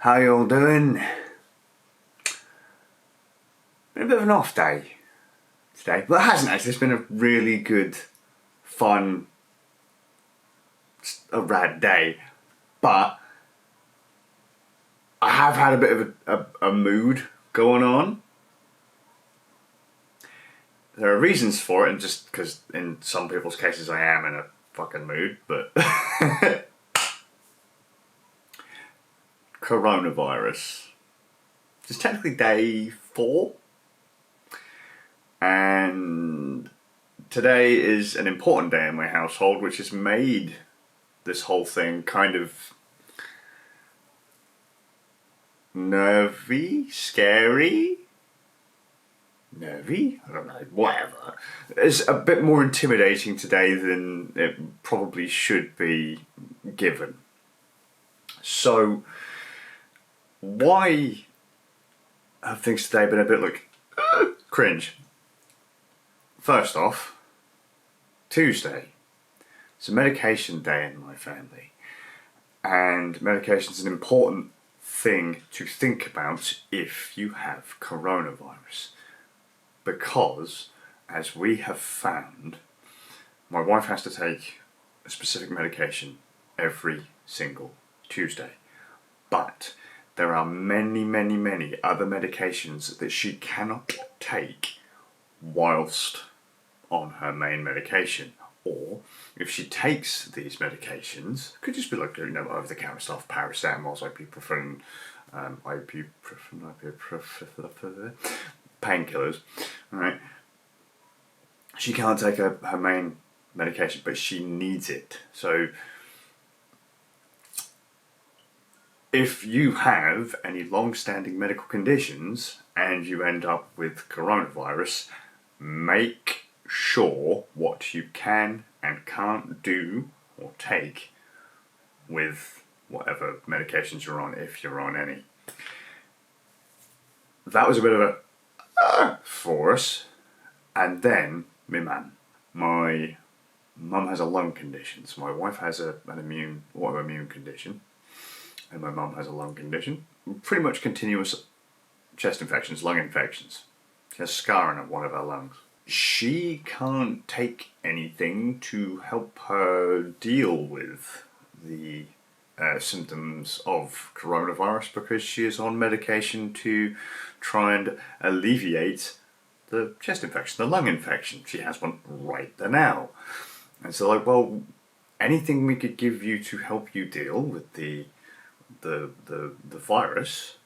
How you all doing? Been a bit of an off day today. Well, it hasn't actually. It's been a really good, fun, a rad day. But I have had a bit of a mood going on. There are reasons for it, and just because in some people's cases I am in a fucking mood, but coronavirus. It's technically day 4, and today is an important day in my household, which has made this whole thing kind of nervy, scary. Nervy? I don't know, whatever. It's a bit more intimidating today than it probably should be given. So, why have things today been a bit like cringe? First off, Tuesday. It's a medication day in my family. And medication's an important thing to think about if you have coronavirus. Because, as we have found, my wife has to take a specific medication every single Tuesday. But there are many, many, many other medications that she cannot take whilst on her main medication. Or, if she takes these medications, it could just be like, over-the-counter stuff, paracetamol, ibuprofen, painkillers, right? She can't take her main medication, but she needs it. So, if you have any long-standing medical conditions and you end up with coronavirus, make sure what you can and can't do or take with whatever medications you're on, if you're on any. That was a bit of a for us. And then my mum has a lung condition. So my wife has an autoimmune condition, and my mum has a lung condition. Pretty much continuous chest infections, lung infections. She has scarring of one of her lungs. She can't take anything to help her deal with the symptoms of coronavirus because she is on medication to try and alleviate the chest infection, the lung infection. She has one right there now. And so well, anything we could give you to help you deal with the virus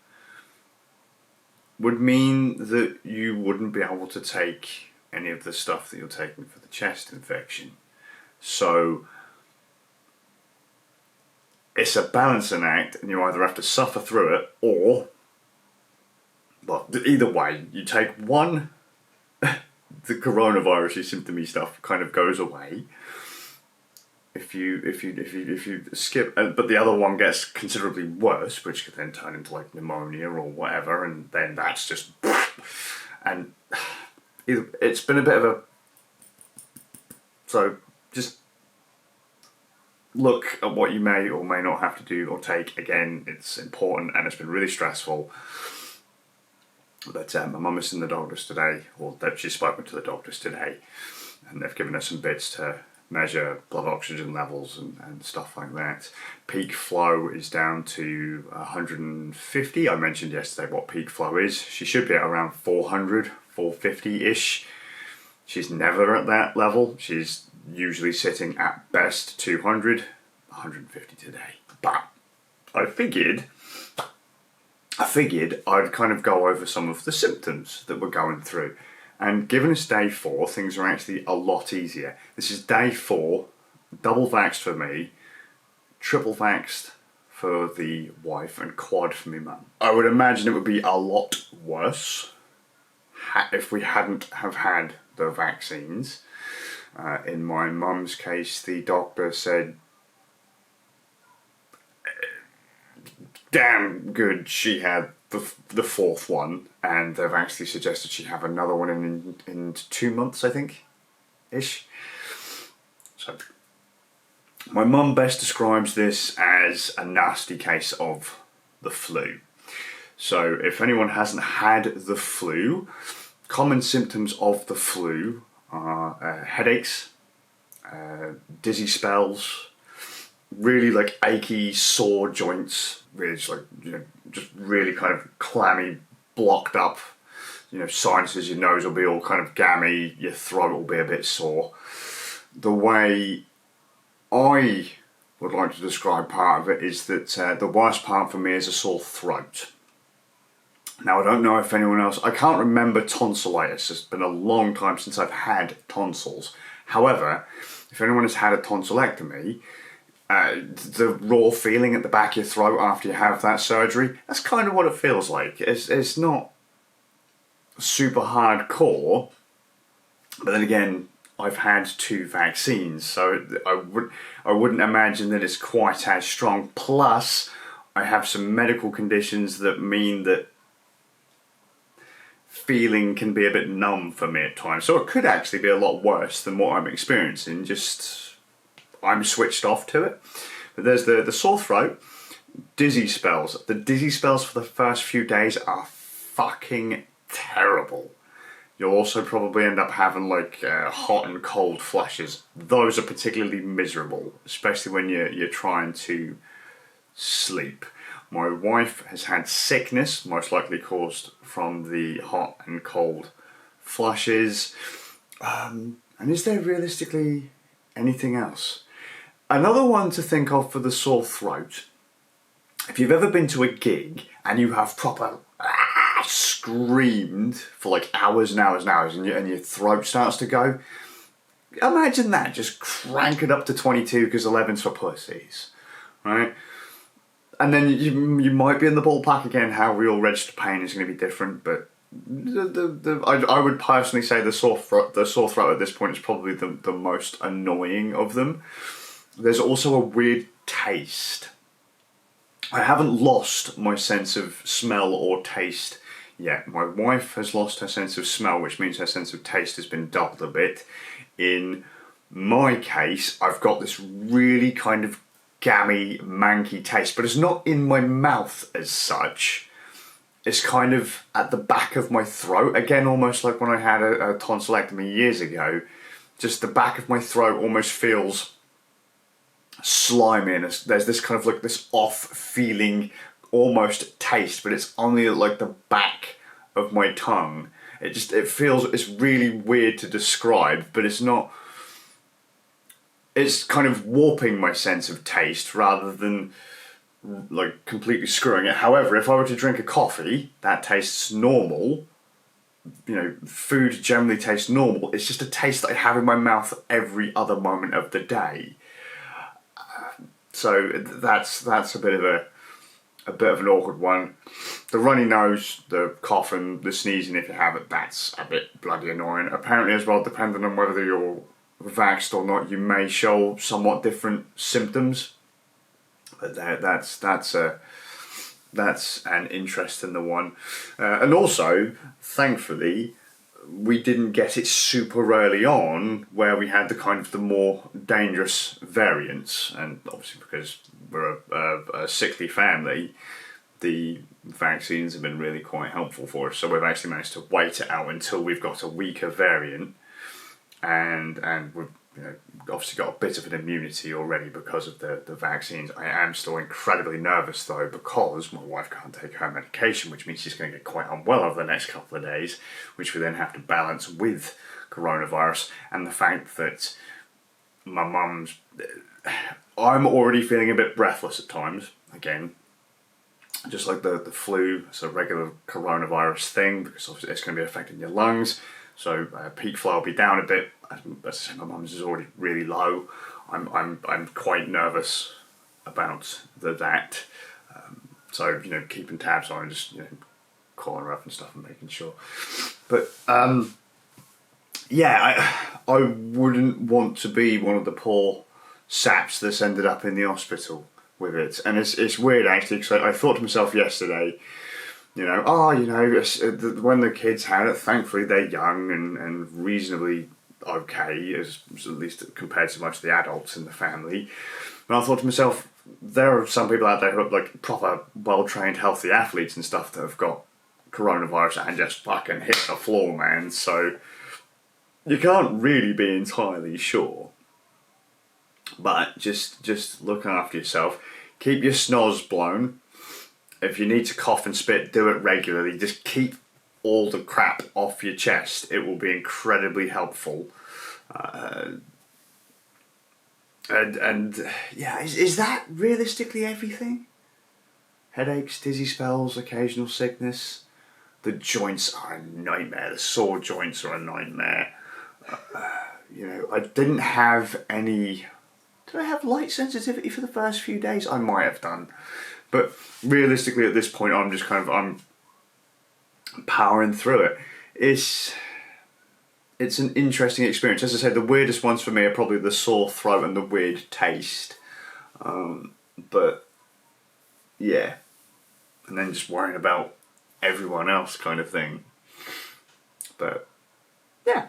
would mean that you wouldn't be able to take any of the stuff that you're taking for the chest infection. So it's a balancing act, and you either have to suffer through it, or, well, either way, you take one, the coronavirus symptomy stuff kind of goes away. If you skip, but the other one gets considerably worse, which could then turn into like pneumonia or whatever, and then that's just, and it's been a bit of a, so just look at what you may or may not have to do or take. Again, it's important and it's been really stressful. But my mum is in the doctors today, or that she's spoken to the doctors today, and they've given her some bits to measure blood oxygen levels and stuff like that. Peak flow is down to 150. I mentioned yesterday what peak flow is. She should be at around 400, 450-ish. She's never at that level. She's usually sitting at best 200, 150 today. But I figured I'd kind of go over some of the symptoms that we're going through. And given it's day 4, things are actually a lot easier. This is day 4, double vaxxed for me, triple vaxxed for the wife, and quad for me mum. I would imagine it would be a lot worse if we hadn't have had the vaccines. In my mum's case, the doctor said, damn good she had the 4th one, and they've actually suggested she have another one in 2 months, I think, ish. So, my mum best describes this as a nasty case of the flu. So if anyone hasn't had the flu, common symptoms of the flu are headaches, dizzy spells, really like achy, sore joints, really just like, just really kind of clammy, blocked up, sinuses, your nose will be all kind of gammy, your throat will be a bit sore. The way I would like to describe part of it is that the worst part for me is a sore throat. Now, I don't know if anyone else, I can't remember tonsillitis. It's been a long time since I've had tonsils. However, if anyone has had a tonsillectomy, the raw feeling at the back of your throat after you have that surgery, that's kind of what it feels like. It's not super hardcore, but then again, I've had 2 vaccines, so I wouldn't imagine that it's quite as strong. Plus, I have some medical conditions that mean that feeling can be a bit numb for me at times. So it could actually be a lot worse than what I'm experiencing, just I'm switched off to it. But there's the sore throat, dizzy spells. The dizzy spells for the first few days are fucking terrible. You'll also probably end up having like hot and cold flushes. Those are particularly miserable, especially when you're trying to sleep. My wife has had sickness, most likely caused from the hot and cold flushes. And is there realistically anything else? Another one to think of for the sore throat. If you've ever been to a gig and you have proper screamed for like hours and hours and hours and your throat starts to go, imagine that, just crank it up to 22 because 11's for pussies, right? And then you might be in the ballpark again. How we all register pain is going to be different, but I would personally say the sore throat at this point is probably the most annoying of them. There's also a weird taste. I haven't lost my sense of smell or taste yet. My wife has lost her sense of smell, which means her sense of taste has been dulled a bit. In my case, I've got this really kind of gammy, manky taste, but it's not in my mouth as such. It's kind of at the back of my throat. Again, almost like when I had a tonsillectomy years ago. Just the back of my throat almost feels slimy, and there's this kind of like this off feeling, almost taste, but it's only at like the back of my tongue. It feels, it's really weird to describe, but it's not. It's kind of warping my sense of taste rather than like completely screwing it. However, if I were to drink a coffee, that tastes normal. Food generally tastes normal. It's just a taste that I have in my mouth every other moment of the day. So that's a bit of an awkward one. The runny nose, the coughing, the sneezing, if you have it, that's a bit bloody annoying. Apparently as well, depending on whether you're vaxxed or not, you may show somewhat different symptoms. But that's an interesting one. And also, thankfully, we didn't get it super early on, where we had the more dangerous variants. And obviously, because we're a sickly family, the vaccines have been really quite helpful for us. So we've actually managed to wait it out until we've got a weaker variant. And we've obviously got a bit of an immunity already because of the vaccines. I am still incredibly nervous though, because my wife can't take her medication, which means she's going to get quite unwell over the next couple of days, which we then have to balance with coronavirus and the fact that my mum's... I'm already feeling a bit breathless at times, again, just like the flu. It's a regular coronavirus thing because obviously it's going to be affecting your lungs. So peak flow will be down a bit. As I say, my mum's is already really low. I'm quite nervous about that. So keeping tabs on, just calling her up and stuff and making sure. But yeah, I wouldn't want to be one of the poor saps that's ended up in the hospital with it. And it's weird actually, because I thought to myself yesterday, when the kids had it, thankfully they're young and reasonably okay, at least compared to most of the adults in the family. And I thought to myself, there are some people out there who are like proper well-trained healthy athletes and stuff that have got coronavirus and just fucking hit the floor, man. So you can't really be entirely sure. But just look after yourself. Keep your snoz blown. If you need to cough and spit, do it regularly. Just keep all the crap off your chest. It will be incredibly helpful. And yeah, is that realistically everything? Headaches, dizzy spells, occasional sickness. The joints are a nightmare. The sore joints are a nightmare. I didn't have any... Did I have light sensitivity for the first few days? I might have done. But realistically at this point I'm just I'm powering through it. It's an interesting experience. As I said, the weirdest ones for me are probably the sore throat and the weird taste. But yeah. And then just worrying about everyone else kind of thing. But yeah.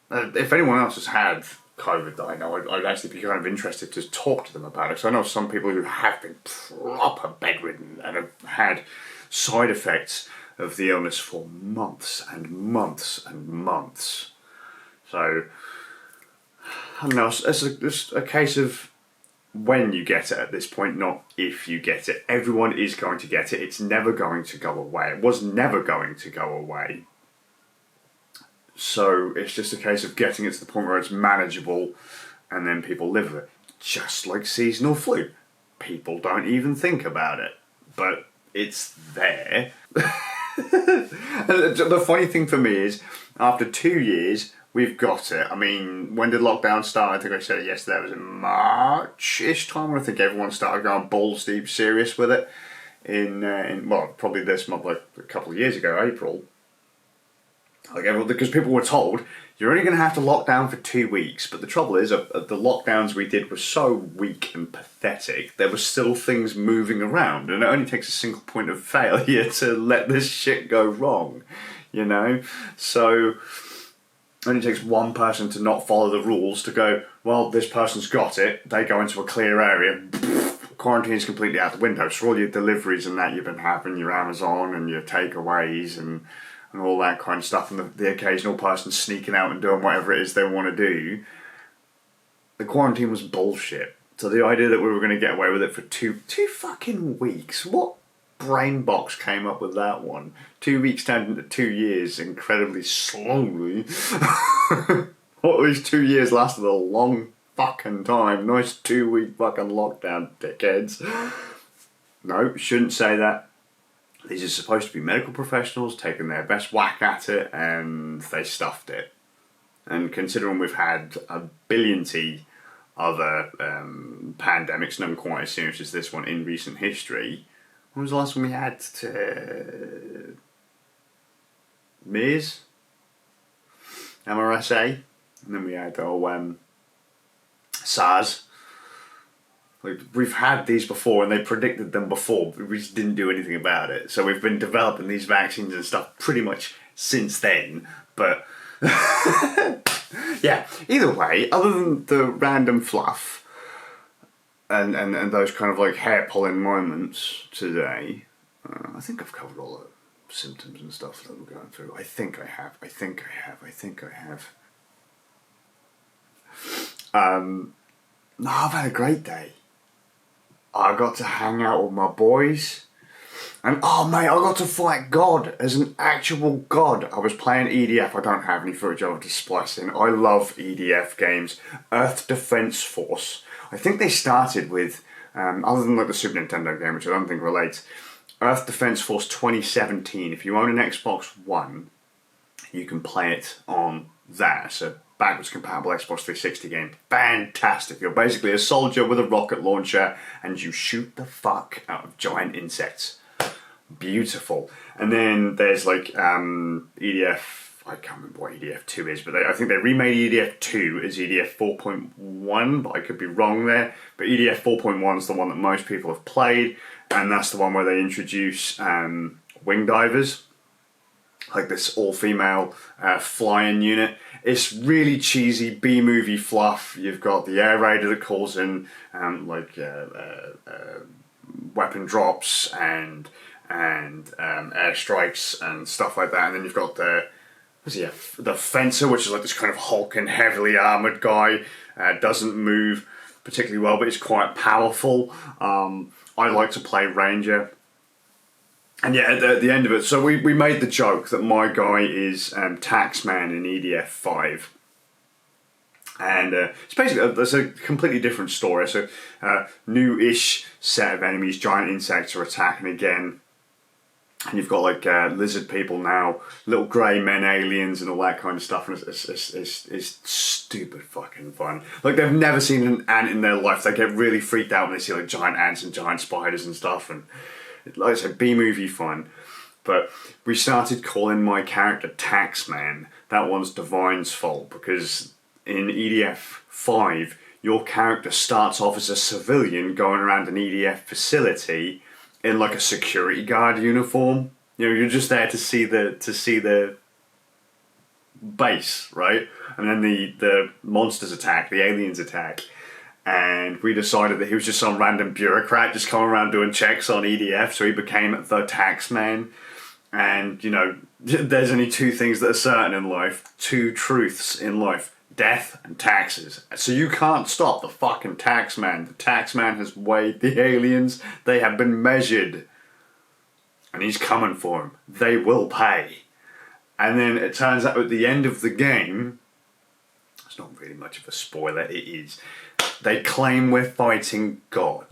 If anyone else has had COVID that I know, I'd actually be kind of interested to talk to them about it. So I know some people who have been proper bedridden and have had side effects of the illness for months and months and months. So, I don't know, it's a case of when you get it at this point, not if you get it. Everyone is going to get it. It's never going to go away. It was never going to go away. So it's just a case of getting it to the point where it's manageable and then people live with it. Just like seasonal flu. People don't even think about it. But it's there. The funny thing for me is, after 2 years, we've got it. I mean, when did lockdown start? I think I said it yesterday. It was in March-ish time when I think everyone started going balls deep serious with it. Well, probably this month, like a couple of years ago, April. Like everyone, because people were told, you're only going to have to lock down for 2 weeks. But the trouble is, the lockdowns we did were so weak and pathetic, there were still things moving around. And it only takes a single point of failure to let this shit go wrong, So... it only takes one person to not follow the rules to go, well, this person's got it, they go into a clear area, quarantine is completely out the window. So all your deliveries and that you've been having, your Amazon and your takeaways and all that kind of stuff, and the occasional person sneaking out and doing whatever it is they want to do, the quarantine was bullshit. So the idea that we were going to get away with it for two fucking weeks, what brain box came up with that one? 2 weeks turned into 2 years incredibly slowly. What, these 2 years lasted a long fucking time. Nice 2 week fucking lockdown, dickheads. No, shouldn't say that. These are supposed to be medical professionals taking their best whack at it, and they stuffed it. And considering we've had a billionty other pandemics, none quite as serious as this one in recent history, when was the last one we had? MERS? MRSA? And then we had SARS. Like, we've had these before and they predicted them before, but we just didn't do anything about it. So we've been developing these vaccines and stuff pretty much since then. But yeah, either way, other than the random fluff and those kind of like hair pulling moments today, I think I've covered all the symptoms and stuff that we're going through. I think I have. No, I've had a great day. I got to hang out with my boys. And oh mate, I got to fight God as an actual god. I was playing EDF. I don't have any footage of it to splice in. I love EDF games. Earth Defense Force. I think they started with, other than like the Super Nintendo game, which I don't think relates, Earth Defense Force 2017. If you own an Xbox One, you can play it on that. It's a backwards compatible Xbox 360 game. Fantastic. You're basically a soldier with a rocket launcher and you shoot the fuck out of giant insects. Beautiful. And then there's like EDF, I can't remember what EDF 2 is, but I think they remade EDF 2 as EDF 4.1, but I could be wrong there. But EDF 4.1 is the one that most people have played, and that's the one where they introduce wing divers. like this all-female flying unit. It's really cheesy B-movie fluff. You've got the air raider that calls in weapon drops and airstrikes and stuff like that, and then you've got the fencer, which is like this kind of hulking, heavily armored guy. Doesn't move particularly well, but he's quite powerful. I like to play ranger. And yeah, at the end of it, so we made the joke that my guy is Taxman in EDF 5. And it's basically, there's a completely different story. So new-ish set of enemies, giant insects are attacking again. And you've got like lizard people now, little grey men aliens and all that kind of stuff. And it's stupid fucking fun. Like, they've never seen an ant in their life. They get really freaked out when they see like giant ants and giant spiders and stuff. And like I said, B-movie fun. But we started calling my character Taxman. That one's Divine's fault, because in EDF 5, your character starts off as a civilian going around an EDF facility in like a security guard uniform. You know, you're just there to see the base, right? And then the monsters attack, the aliens attack. And we decided that he was just some random bureaucrat just coming around doing checks on EDF, so he became the Taxman. And, you know, there's only two things that are certain in life, two truths in life: death and taxes. So you can't stop the fucking Taxman. The Taxman has weighed the aliens. They have been measured. And he's coming for them. They will pay. And then it turns out at the end of the game, it's not really much of a spoiler, it is, they claim we're fighting God.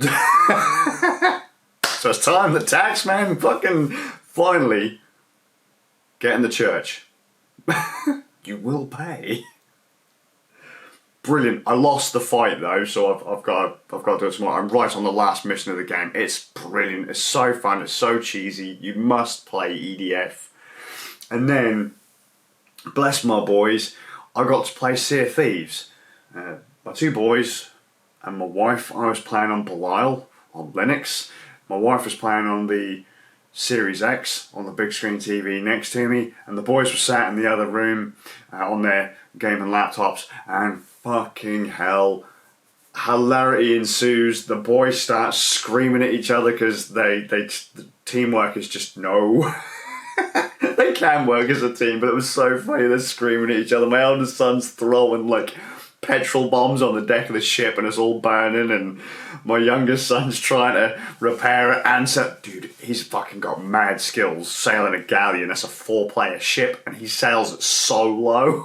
So it's time the Taxman fucking finally get in the church. You will pay. Brilliant. I lost the fight though, so I've got to do it tomorrow. I'm right on the last mission of the game. It's brilliant. It's so fun. It's so cheesy. You must play EDF. And then, bless my boys, I got to play Sea of Thieves. My two boys and my wife, I was playing on Belial on Linux. My wife was playing on the Series X on the big screen TV next to me, and the boys were sat in the other room on their gaming laptops, and fucking hell, hilarity ensues. The boys start screaming at each other because the teamwork is just no. They can work as a team, but it was so funny. They're screaming at each other. My eldest son's throwing like petrol bombs on the deck of the ship and it's all burning, and my youngest son's trying to repair it. And so, dude, he's fucking got mad skills sailing a galleon. That's a 4-player ship, and he sails it solo.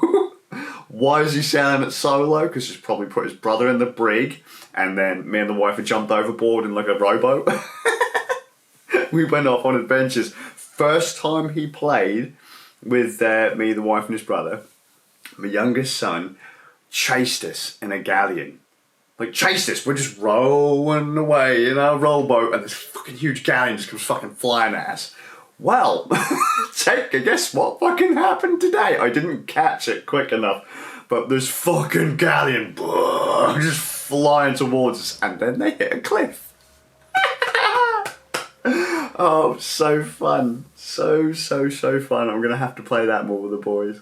Why is he sailing it solo? Because he's probably put his brother in the brig, and then me and the wife had jumped overboard in like a rowboat. We went off on adventures. First time he played with me, the wife and his brother, my youngest son chased us in a galleon. Like, chased us, we're just rowing away in our rowboat, and this fucking huge galleon just comes fucking flying at us. Well, guess what fucking happened today? I didn't catch it quick enough, but this fucking galleon just flying towards us, and then they hit a cliff. Oh, so fun. So fun. I'm going to have to play that more with the boys.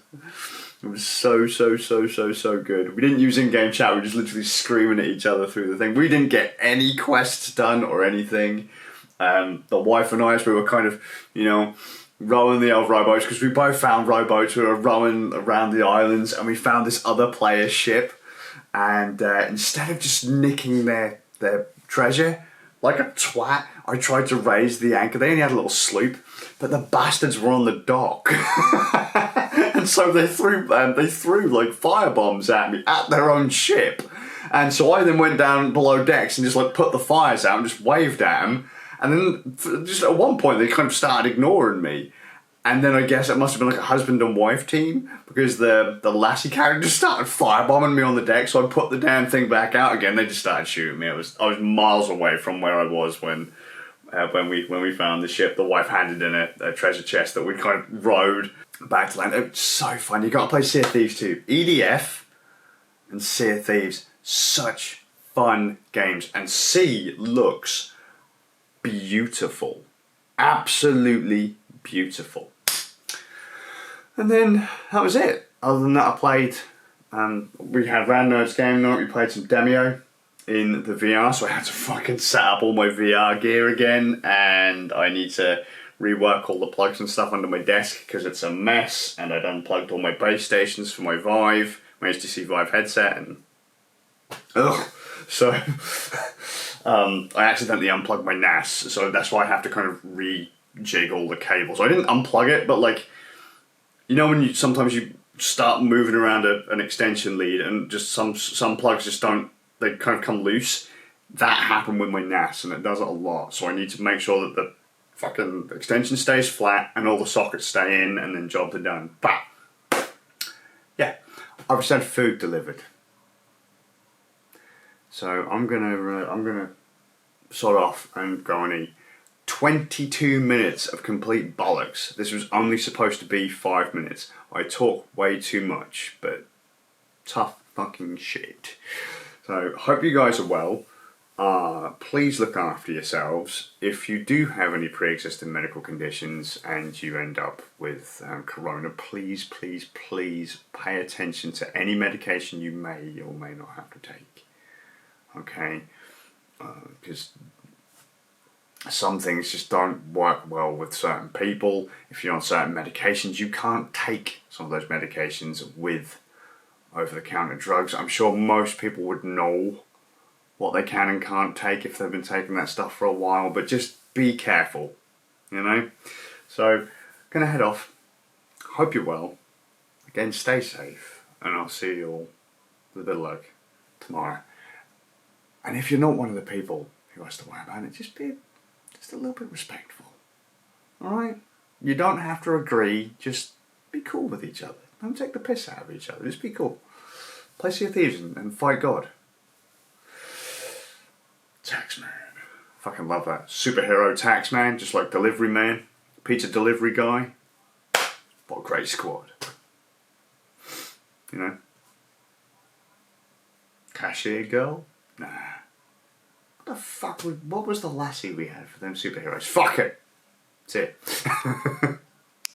It was so good. We didn't use in-game chat, we were just literally screaming at each other through the thing. We didn't get any quests done or anything. The wife and I, as we were kind of, you know, rowing the old rowboats, because we both found rowboats, we were rowing around the islands, and we found this other player's ship, and instead of just nicking their treasure, like a twat, I tried to raise the anchor. They only had a little sloop, but the bastards were on the dock. And so they threw like firebombs at me at their own ship. And so I then went down below decks and just like put the fires out and just waved at them. And then just at one point they kind of started ignoring me. And then I guess it must have been like a husband and wife team, because the lassie character just started firebombing me on the deck. So I put the damn thing back out again. They just started shooting me. I was miles away from where I was when we found the ship. The wife handed in a treasure chest that we kind of rowed back to land. It was so fun. You got to play Sea of Thieves too. EDF and Sea of Thieves, such fun games. And Sea looks beautiful, absolutely beautiful. And then that was it. Other than that, I played, we had Rand Nerds game night, we played some Demio in the VR, so I had to fucking set up all my VR gear again, and I need to rework all the plugs and stuff under my desk because it's a mess, and I'd unplugged all my base stations for my Vive, my HTC Vive headset, and so I accidentally unplugged my NAS, so that's why I have to kind of rejig all the cables. I didn't unplug it, but like, you know when sometimes you start moving around an extension lead and just some plugs just don't, they kind of come loose. That happened with my NAS, and it does it a lot, so I need to make sure that the fucking extension stays flat and all the sockets stay in, and then jobs are done. But yeah, I've just had food delivered, so I'm gonna sort off and go and eat. 22 minutes of complete bollocks. This was only supposed to be 5 minutes. I talk way too much, but tough fucking shit. So hope you guys are well. Please look after yourselves. If you do have any pre-existing medical conditions and you end up with corona, please, please, please pay attention to any medication you may or may not have to take. Okay? Because some things just don't work well with certain people. If you're on certain medications, you can't take some of those medications with over-the-counter drugs. I'm sure most people would know what they can and can't take if they've been taking that stuff for a while, but just be careful, you know? So, gonna head off. Hope you're well. Again, stay safe, and I'll see you all with a bit of luck tomorrow. And if you're not one of the people who has to worry about it, just be just a little bit respectful. Alright? You don't have to agree, just be cool with each other. Don't take the piss out of each other, just be cool. Play Sea of Thieves and fight God. Taxman. Fucking love that. Superhero Taxman, just like Delivery Man, pizza delivery guy. What a great squad. You know? Cashier girl? Nah. What the fuck, what was the lassie we had for them superheroes? Fuck it! That's it.